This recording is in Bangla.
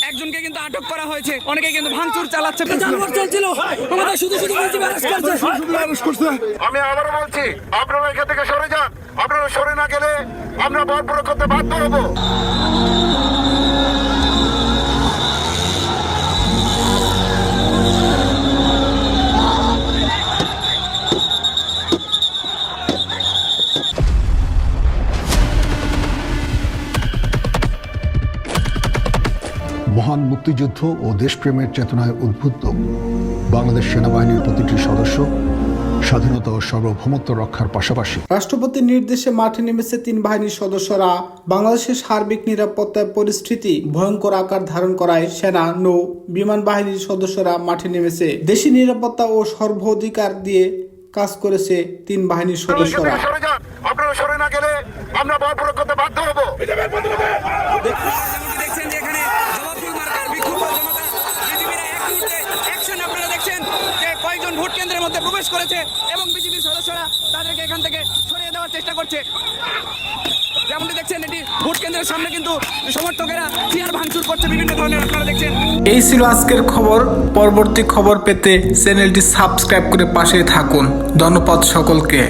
একজনকে কিন্তু আটক করা হয়েছে, অনেকে কিন্তু ভাঙচুর চালাচ্ছে। আমি আবারও বলছি, আপনারা এখান থেকে সরে যান। আপনারা সরে না গেলে আমরা বরপুর করতে বাধ্য হব। মহান মুক্তিযুদ্ধ ও দেশপ্রেমের চেতনায় উদ্বুদ্ধ বাংলাদেশ সেনাবাহিনীর প্রতিটি সদস্য স্বাধীনতা ও সার্বভৌমত্ব রক্ষার পাশাপাশি রাষ্ট্রপতির নির্দেশে মাঠে নেমেছে তিন বাহিনীর সদস্যরা। বাংলাদেশের সার্বিক নিরাপত্তা পরিস্থিতি ভয়ঙ্কর আকার ধারণ করায় সেনা, নৌ, বিমান বাহিনীর সদস্যরা মাঠে নেমেছে। দেশি নিরাপত্তা ও সর্বাধিকার দিয়ে কাজ করেছে তিন বাহিনীর সদস্যরা। আপনারা সরে না গেলে আমরা বরপুর করতে বাধ্য হব। দেখছেন যে এখানে জবাবদিহি মার্কার বিক্ষোভ জনতা বিজেপির এক মুহূর্তে অ্যাকশন আপনারা দেখছেন যে কয়েকজন ভোট কেন্দ্রের মধ্যে প্রবেশ করেছে এবং বিজেপির সদস্যরা তাদেরকে এখান থেকে সরিয়ে দেওয়ার চেষ্টা করছে। যেমনটি দেখছেন এটি ভোট কেন্দ্রের সামনে কিন্তু সমর্থকেরা চেয়ার ভাঙচুর করছে বিভিন্ন ধরনের, আপনারা দেখছেন। এই ছিল আজকের খবর। পরবর্তী খবর পেতে চ্যানেলটি সাবস্ক্রাইব করে পাশে থাকুন। ধন্যবাদ সকলকে।